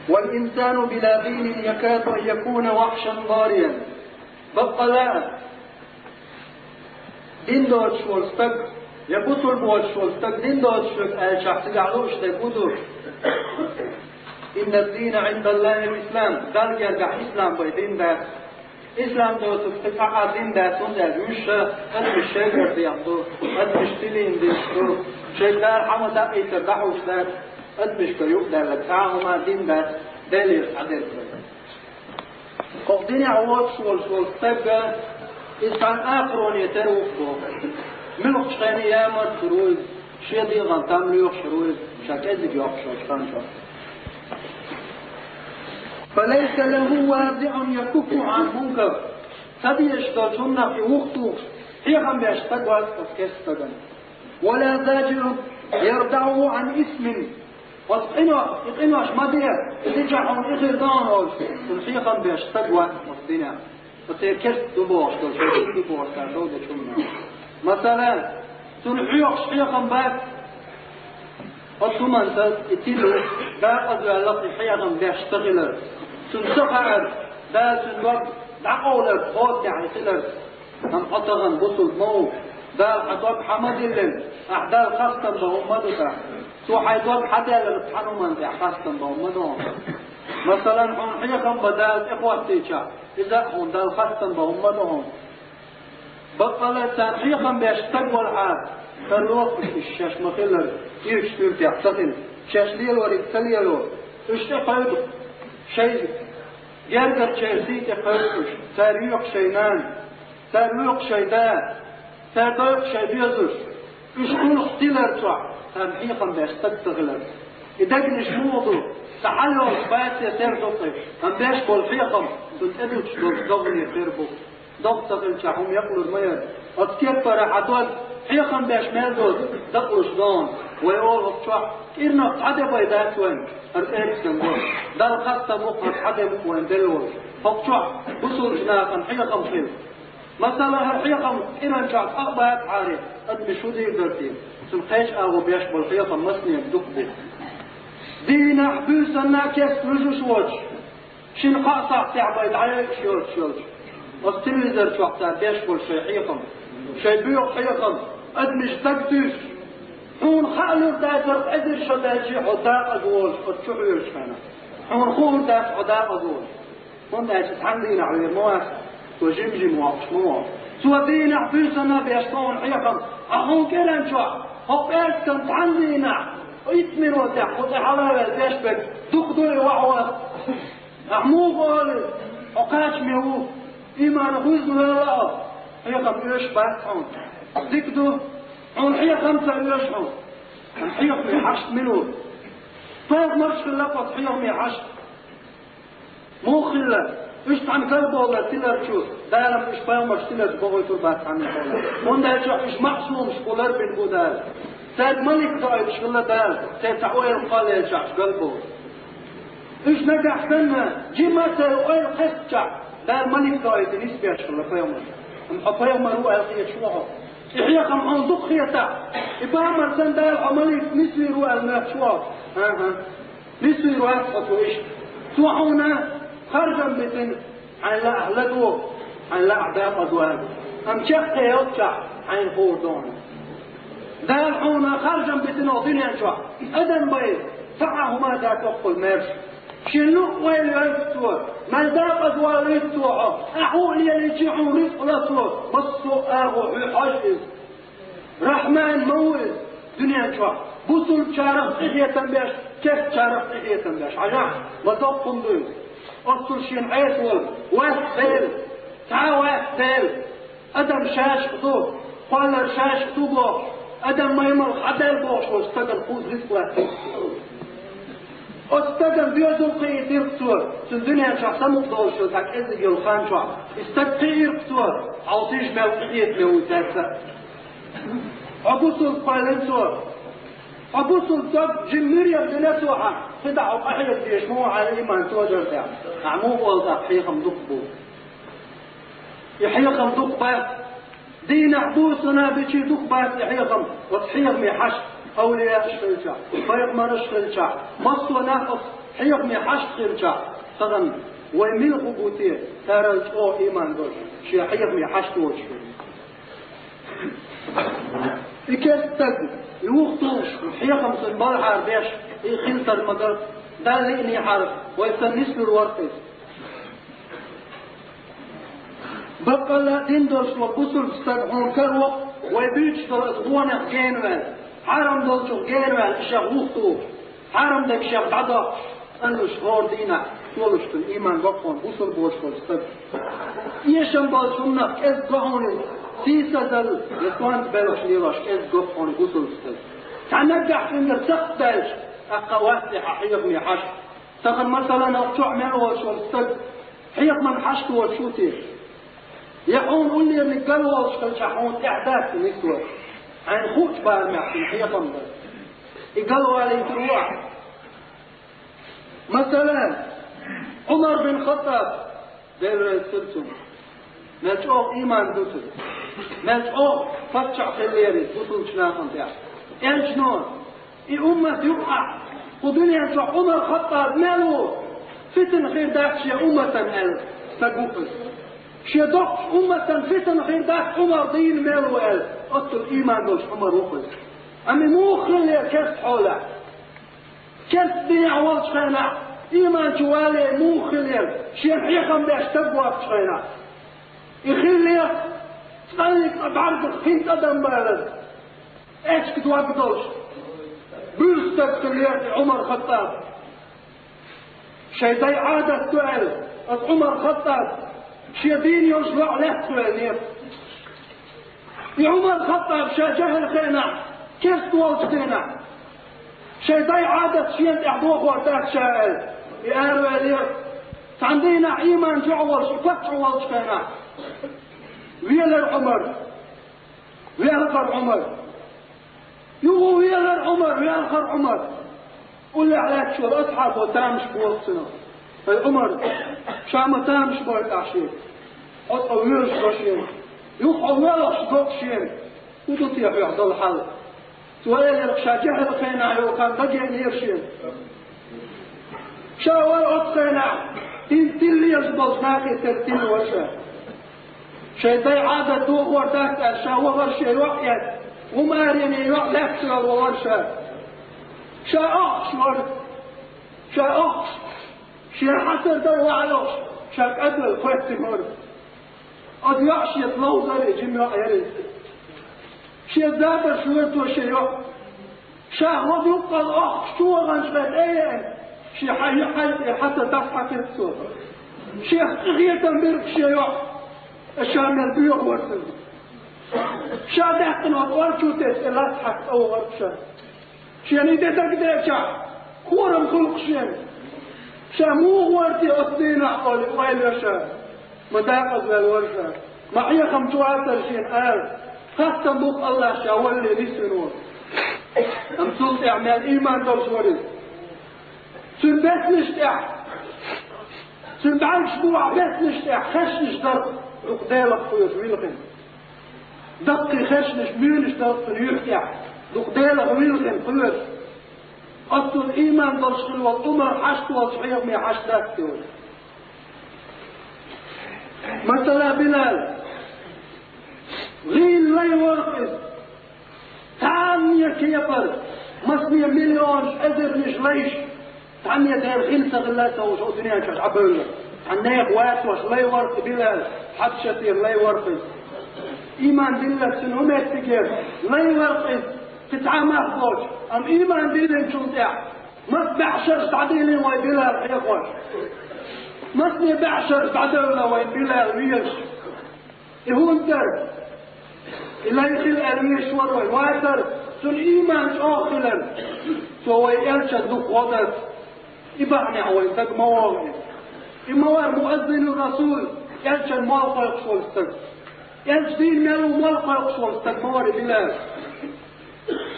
والإنسان بلا دين يكاد أن يكون وحشا ضاريا. بقى لا دين دوت شولستك يبطل بوت شولستك دين دوت شخص يعلوش تقدر. إن الدين عند الله الإسلام. ذلك يرجع إسلام بيدين ده إسلام دوت تفتح دين ده سند يوش أدمش شجر بيعطو أدمش تلين ديستو شجر حمد يتردحوش ده أدمش كيوب ده لتعهما دين ده دليل عدل. قدين عوض شولستك إنسان آخرون يتروفه من خشين يامر شروز شيدي غنطام ليوخ شروز شاكيزك يوخ شوشتان. فليس له وازع يكف عن منكر. هذه يشتغل سنة في وقته هي هم بيشتغل أسكستغل ولا زاجر يردعه عن اسم وإنه أشمدية تجعهم إغردانه الحقيقة بيشتغل مصدنا فتيكست دبوش تلشيكين دبوش تردود شمنا مثلا تنحيوش حقيقة باك وثمان تتلو باك أدوى الله حقيقة بيشتغل تنسخر دا تنوب دعولك خود يعني سلر هم حطغن بطل مو دا حطوب حمد اللن أحدال خاصة بهمدك سو حيطوب حدا للبحنو من دي خاصة بهمدهم مثلا هم حيقا بدات إخواتيشا إذا هم دال خاصة بهمدهم بطلت حيقا بيشتقوا الحال فالوقت الشاش مخلر يرشتور تحتقل شاش ليل وريكتليلو اشتقايدو شيء يرجع شيء تخرج تاريخ شينان تاريخ شيدا تاريخ شيء بيزوج يشكون اختيار توا تنحيقا بيستغلر إذا كنش موضوع تحلوا بس يصير ضغط هم بيش بالحيقا تنتبه ضغط يخربوا ضغط الشحوم يقولوا المير أتكيف فرحتوك حيقا بيش مازوز دقلش دون ويقول هتشوح إرنا حدا بيدات وين أرئيس جنبه دال خاصة مقهد حدا وين دلوه هتشوح بصول جناقا حيقا مخيل مثلا هالحيقا إرنا شعب أقبات عارف أدمشو دي درتين سنخيش أغو بيشبه الحيقا مسني بدقبه دينا حبوسنا كيس رجوش وجه شين قاصع تعبايد عليك شيوش والتلفزر شوحتا بيشبه شي حيقا شي بيوق حيقا أدمش تقدش حون خالو داتر عدر شداتي حداء أقول فتشعير شفانا حون خور دات حداء أقول هون دات تحملين على المواس وجمجم واقش مواس سوى دينا حبوسنا بيشطون حيقا أحون كيلان شوح هباس كان تحملينا ويتمن وتح خطي حلالة بيشبك دقدوي وعوة أحمو قالي وقاش ميهو إيمان خوزن الله حيقا بيشبك حون دقدو حون حيق خمسة يشحون الحيق ميحشت منه طيب مرش في اللقوة حيق ميحشت مو خلة اشت عن كلبه والله تلر شو دالم اش بايو مرش تلر بغوي تربات عن الحولة هون دا شو اش محسوم شكولر بين بودال سيد ملك طايد شغلة دال سيد تعوير قال يشعش قلبه اش نجح سنة جيما سيوئير قسجع دال ملك طايد نسبيا شغلة بايو مرش بايو مروء القية شوها إحيا خم أنظق خيطة إبا مرسان دايل عملي نسوي رؤى المشوار نسوي رؤى أطوئش توحونا خرجا بتن عن لا أهلدو عن لا أعداء أدوان أم شخص يوتشع عن خوردون دايل حونا خرجا بتن أضيني أنشوع أدن بيض فعهما ذا تقل مرش شنو ويل يفتوى ما داق أدوار يفتوى أحول يليجيحون رفق لطوى بصوا أغو حجز رحمن موز دنيا شوى بطل شارف إحيا تنبيش كيف شارف إحيا تنبيش عجاح وضبطن دوز أصل شين عيسول واسفل تعواسفل أدم شاش خطوب قال شاش خطوبه أدم ما يمر حدال بوش واستقل خوز رفق استقل بيوزو قيد يرقصور سندنيا شخصا مقدور شو تاك إذن يلخان شو استقل يرقصور عوطيش موقعيت موتاسا عبوصل قالنسور عبوصل تاب جميريا بنسوحا فدعوا أحيط يشموع على إيمان توجر تاع عموه والضع حيقم دقبو يحيقم دقبات دين حبوسنا بشي دقبات يحيقم وتحيق ميحش أولياء الشلشة فيق مرش الشلشة مصو ناقص حيقني حشت خيرجع صدن ويميل قبوتي ترى أو إيمان دوش شيء حيقني حشت وش إكستد يوختوش حيقم صنبال حاربيش خلطة المدر ده لإني حارب ويسنس للورقس بقى لا ديندوش والبصل بستقعون كروة ويبيتش دلسقوانا جينوال حرم دلشو جينوال شغوختو حرم دك شغ عضا أنوش غور دينا تولشت الإيمان بقون بصل بوشكو استد يشن بالشونا كيس قهوني سيسا دل يسوان تبالوش ليلاش كيس قهوني بصل استد تعنقح في النرسق دالش أقواتي حقيق مي حشت تقن مثلا أقشع مالوش واستد حيق من حشت وشوتي يحون قول لي ان الجلوة كالشحون احداث نسوة عن خوش بقى المعطين حيطا بس الجلوة عليه تروح مثلا عمر بن خطاب دير السلسل ملجوق ايمان دوسل ملجوق فتشع في الليري دوسل شناخن تاع ايش نون امة يقع ودنيا شو عمر خطاب مالو فتن خير داكش يا امة مال تقوفز شيدوك أمة فتن خير داك عمر دين مالو قال قلت الإيمان دوش عمر وقل أمي مو خلي كيس حوله كيس دنيا والش خينا إيمان جوالي مو خلي شين حيقم باش تقوى خينا يخلي تخليك بعرض خينت أدم بالد إيش كتواك دوش بيستك خليات عمر خطاب شيطي عادة سؤال عمر خطاب شيدين يوصلوا له سؤالين يا عمر خطاب شاجه الخينا كيف توصلنا شيطي عادة شيء اعضوه ورداك شائل يقالوا عليه عندنا ايمان جعوش فتعوش خينا ويلا عمر ويلا عمر يو ويلا عمر ويلا عمر قول لي عليك شو اصحاب وتامش بوصنا عمر شام تامش بوص عشير أطوّرش بشين يخوّرش بشين وتطيح يحضر الحل سؤال شاجح القناع وكان بقي يرشين شاور القناع تنتلي يزبط ناقي ترتين وشا شيطي عادة دوغ ورداك شاور شي وحيد وماريني يحلق سؤال وورشا شاقش ورد شاقش شي حسر دو وعلوش شاك أدل خواتي مرد قد يعشي يطلعوا ذلك جميع عيالي شي الدابر شويت وشي يوح شاهد يبقى الأخ شو غنشغل ايه شي حي حتى تضحك الصوت شي غير تنبيرك شي يوح الشام البيوع ورسل شادحت الأطوال شو تسأل أضحك أو غرب شي يعني تتقدر شا كورم خلق شي مو ورتي أصدينا قولي ويل شا مداقز للورشة معي 25 آل خاصة بوك الله شاولي لسنون أمسوط إعمال إيمان دوش ورد سن بس نشتع سن بعد أسبوع بس نشتع خشنش درق دقدالك خويس ويلقن دقي خشنش ميونش درق يحتع دقدالك ويلقن خويس أصل إيمان دوش خلوة أمر حشت وصحيح مي حشتات تقول مثلا بلال غيل لا يورقص تانية كيبر مصنية مليون أدر نشليش تانية دير خلصة غلاسة وشو دنيا شاش عبالة تانية قوات وش لا يورق بلال حد شتير لا يورقص إيمان بالله سنهمات تكير لا يورقص تتعامى خوش أم إيمان بالله شنطع ما تبعشر تعديلي وي بلال حيقوش مصني بعشر بعدونا وين بلا ويش هو انتر إلا يخل أرميش وروي واتر سن إيمان آخلا سوى يلشد ذو قدر إبعني عوين تك مواغي إموار مؤذن الرسول يلشد موالقى يقشول استك يلشدين مالو موالقى يقشول استك مواري بلا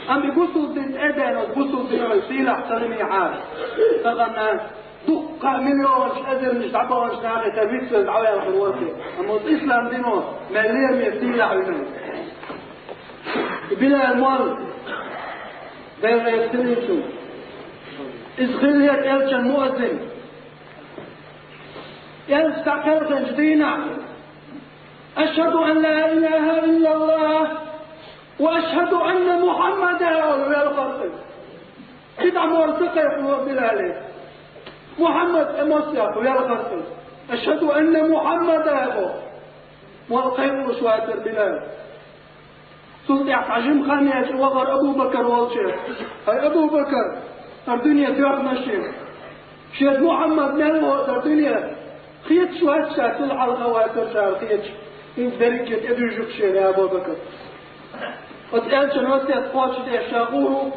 أم بقصل دين أدن وقصل دين ويسيلة سلمي عارف تغنى دقة مليون أدر مش عبارة مش نعرف تبيت في العوائل الحرواتي أما الإسلام دينه مليار يفتيل عينه بلا المال غير يفتيل إزغلية إلشا مؤذن يستعكرة جدينا أشهد أن لا إله إلا الله وأشهد أن محمدا أولي الخلق كده مرتقى بلاله محمد أمسيح ويا الخلق أشهد أن محمدا والخير وشواتر بلال سلطة عجم خانية وغر أبو بكر والشيخ هاي أبو بكر الدنيا تيار ماشي شيخ محمد نالو الدنيا خيط شوات شات الحلقة واتر خيط إن درجة أدرجك شيخ يا أبو بكر وتقال شنواتي أتقاش تشاقوه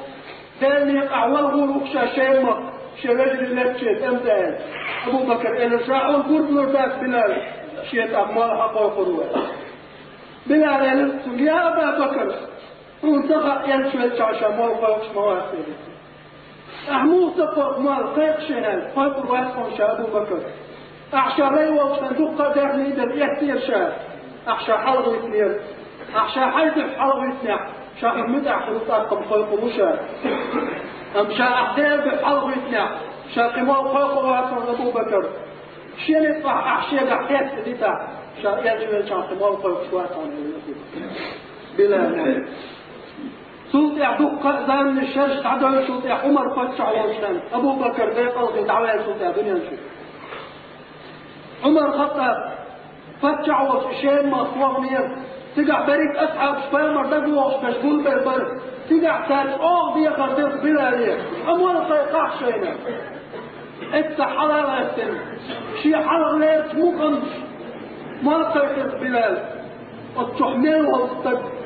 ثاني أعوال غروق شاشيمة شرجل لبشت أمثال أبو بكر إلى شاعر قرب نرتاك بلال شيت أموال حقا وقروة بلال يا أبا بكر انتقى ينشوت شاشا مال فوقش مواسير أحمو سفر مال قيق شنال فاقر واسقن شا أبو بكر أحشى لي وقشن دقة داخلي در يحتير شا أحشى حلق ويتنير أحشى حيث حلق ويتنع شا أحمد أحشى لطاقم فوق وشا أمشى أحداب بحلق ويتنع شا قمال فوق واسقن أبو بكر شيء يطلع أحشى أحيات سديتا شا يجب شا قمال فوق واسقن بلا سلطة دقة زمن الشرش تعدل سلطة عمر فتح وشان أبو بكر بيقل دعوة سلطة دنيا نشوف عمر خطاب فتح وشان مصوغ مير تقع بريك أصحاب شبامر دقوش مشغول بالبر تقع تاج دي قردف بلا ليه أموال خيقاح شينا إنت حلال أستن شي حلال ليت مقنش ما خيقف بلال التحميل والصدق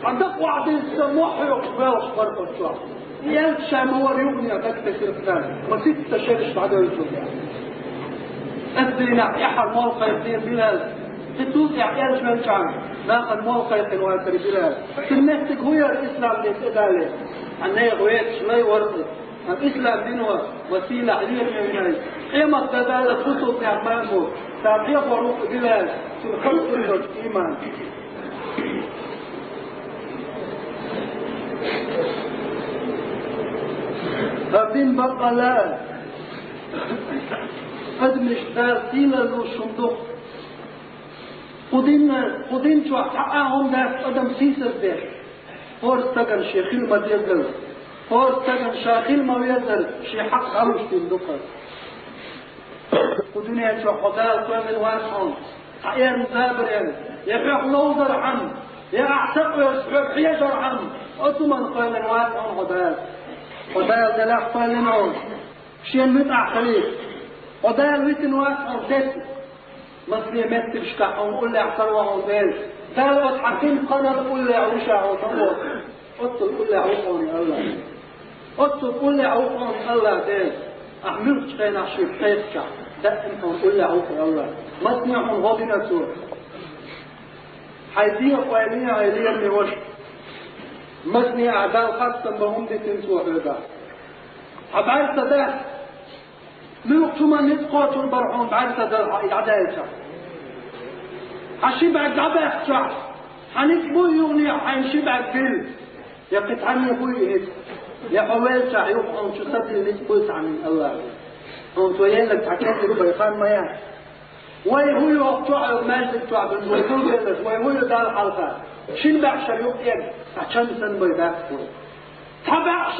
عندك واحد يسموه يقبلش فرق الشعب ينشأ موار يغني أكتك الإفلام ما تتشارش بعد الجميع الدينع يحر موقع يدين بلاد تتوقع يرجم الجعم ناقل موقع يدين واتر بلاد تلمسك هو الإسلام ليتدالي أنه يغويتش لا يورطي الإسلام دينه وسيلة عليك من هاي قيمة تدالة خطوط يعمامه تابعيه وروح بلاد في الخلق الإيمان فبين بقلال أدمش تارتيلا لو صندوق قدين شو حقهم ده أدم سيسر ده فورس تكن شيخيل ما يزل فورس تكن شاخيل ما يزل شي حق عروش صندوقه قدين شو حدال كامل واسعون حيان زابرين يحق نوزر عم يعتق ويسحب حيجر عم أتمن قال واسعون حدال ودايل دلاح فالنون شين متع خليل ودايل ويتن واسع وزيت مصري مت بشكحهم قل لي احتروهم ديل دايل أتحكين قنر قل لي عوشا وطبوط أطل قل لي عوشوني الله أطل قل لي عوشوني الله ديل أحملت شخين عشيب حيثك دائما قل لي عوشي الله مصنعهم غضنا سور حيثية قوالية عيلية من وشك مسني أعداء خاصة بهم دي تنسوا بيضا عبعي صداق ملوك شما نتقوتوا البرحون بعي صداق العداء الشعب حشيبعك عباء الشعب حنكبو يغني حنشيبعك بيل يا قطعني يقولي هيك يا حوال شعب يوقعون شو صدر اللي تقولت عن الله هم تويين لك تحكيت ربا يخان مياه ويهو يوقعوا ماجد الشعب ويقول بيلس ويهو يدال حلقة شين بعشر يوقيك عشان سنبي ذاك تبع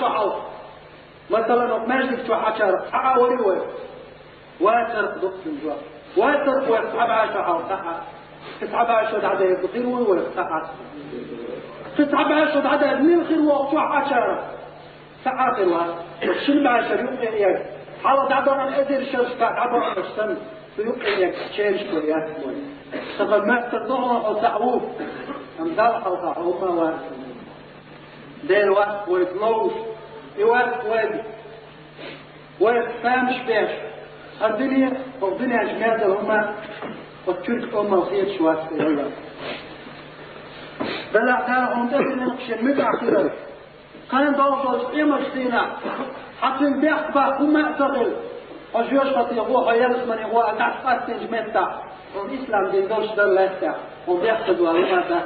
شعر مثلا ماجد شو حشر حاوري واتر ضبط الجوع واتر وتبع شعر تبع شو عدا يبطير ويفتح تبع شو عدا من خير وشو حشر ساعات شين بعشر يوقيك حاول عبر الأدر شرش عبر السن يوقيك تشيرش كريات تقول ما تطلعوا وتعوف أمثال حلقة دير وقت ويتلوش يوقت ويتفامش بيش الدنيا جماعة هما والترك أمة وخير شوات في الله بلع تارهم تسل نقش المدع كده كان دوضوش إيمة سينا حتى البيخ باقوم أعتقل وجوش خطيقوها يلسمن إغواء تعفات تنجمتا الإسلام دين دوش دلتا وبيأخذوا على ده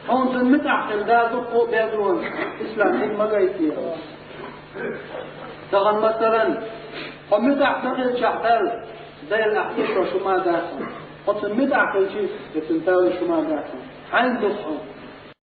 هم تنمتع خلدا ذقوا بيدرون إسلام دين مقايتي دغن مثلا قمت أحتقل شعبال زي الأحتقل شما داخل قد سمت أحتقل شيء يتنتاوي شما داخل حين دفعه